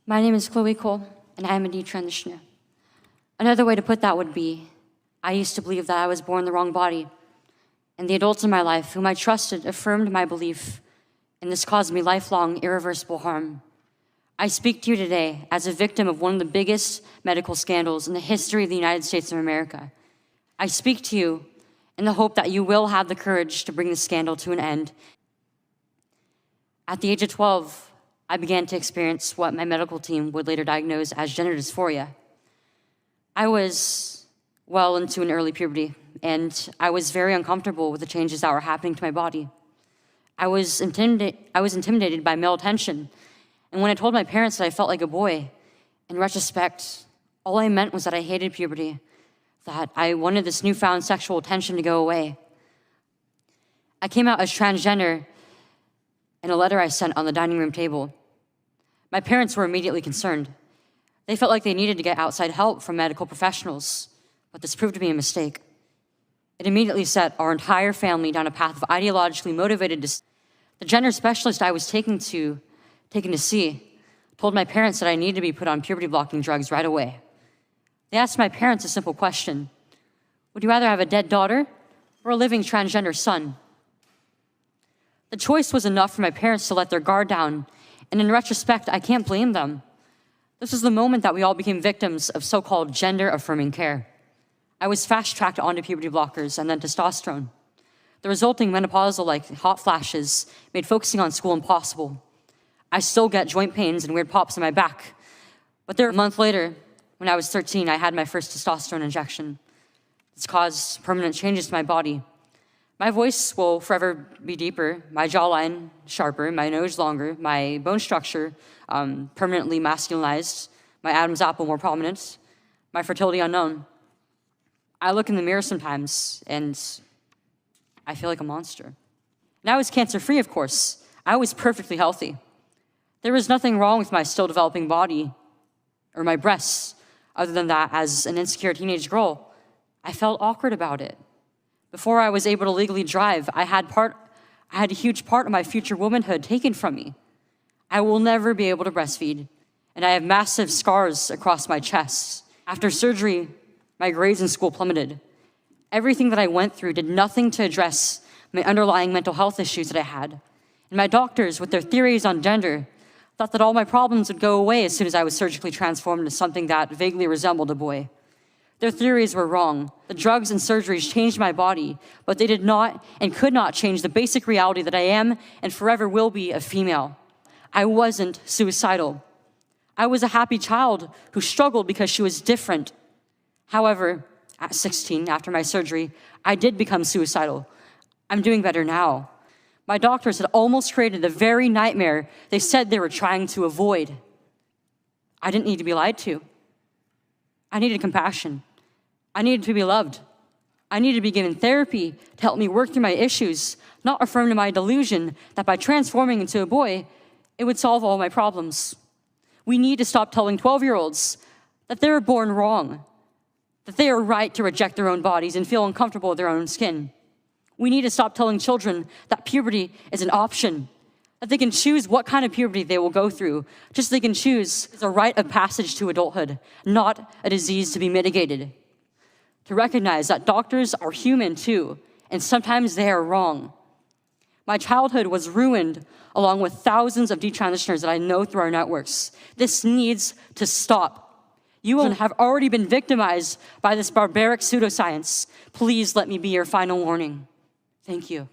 My name is Chloe Cole, and I am a detransitioner. Another way to put that would be, I used to believe that I was born in the wrong body, and the adults in my life whom I trusted affirmed my belief, and this caused me lifelong, irreversible harm. I speak to you today as a victim of one of the biggest medical scandals in the history of the United States of America. I speak to you in the hope that you will have the courage to bring the scandal to an end. At the age of 12, I began to experience what my medical team would later diagnose as gender dysphoria. I was well into an early puberty, and I was very uncomfortable with the changes that were happening to my body. I was intimidated by male attention, and when I told my parents that I felt like a boy, in retrospect, all I meant was that I hated puberty, that I wanted this newfound sexual attention to go away. I came out as transgender in a letter I sent on the dining room table. My parents were immediately concerned. They felt like they needed to get outside help from medical professionals, but this proved to be a mistake. It immediately set our entire family down a path of ideologically motivated The gender specialist I was taken to see told my parents that I needed to be put on puberty-blocking drugs right away. They asked my parents a simple question: would you rather have a dead daughter or a living transgender son? The choice was enough for my parents to let their guard down, and in retrospect, I can't blame them. This was the moment that we all became victims of so-called gender-affirming care. I was fast-tracked onto puberty blockers and then testosterone. The resulting menopausal-like hot flashes made focusing on school impossible. I still get joint pains and weird pops in my back, but a month later, when I was 13, I had my first testosterone injection. This caused permanent changes to my body. My voice will forever be deeper, my jawline sharper, my nose longer, my bone structure permanently masculinized, my Adam's apple more prominent, my fertility unknown. I look in the mirror sometimes and I feel like a monster. And I was cancer-free, of course. I was perfectly healthy. There was nothing wrong with my still developing body or my breasts, other than that, as an insecure teenage girl, I felt awkward about it. Before I was able to legally drive, I had a huge part of my future womanhood taken from me. I will never be able to breastfeed, and I have massive scars across my chest. After surgery, my grades in school plummeted. Everything that I went through did nothing to address my underlying mental health issues that I had. And my doctors, with their theories on gender, thought that all my problems would go away as soon as I was surgically transformed into something that vaguely resembled a boy. Their theories were wrong. The drugs and surgeries changed my body, but they did not and could not change the basic reality that I am and forever will be a female. I wasn't suicidal. I was a happy child who struggled because she was different. However, at 16, after my surgery, I did become suicidal. I'm doing better now. My doctors had almost created the very nightmare they said they were trying to avoid. I didn't need to be lied to. I needed compassion. I needed to be loved. I needed to be given therapy to help me work through my issues, not affirm to my delusion that by transforming into a boy, it would solve all my problems. We need to stop telling 12-year-olds that they were born wrong, that they are right to reject their own bodies and feel uncomfortable with their own skin. We need to stop telling children that puberty is an option, that they can choose what kind of puberty they will go through, just so they can choose a rite of passage to adulthood, not a disease to be mitigated. To recognize that doctors are human too, and sometimes they are wrong. My childhood was ruined along with thousands of detransitioners that I know through our networks. This needs to stop. You have already been victimized by this barbaric pseudoscience. Please let me be your final warning. Thank you.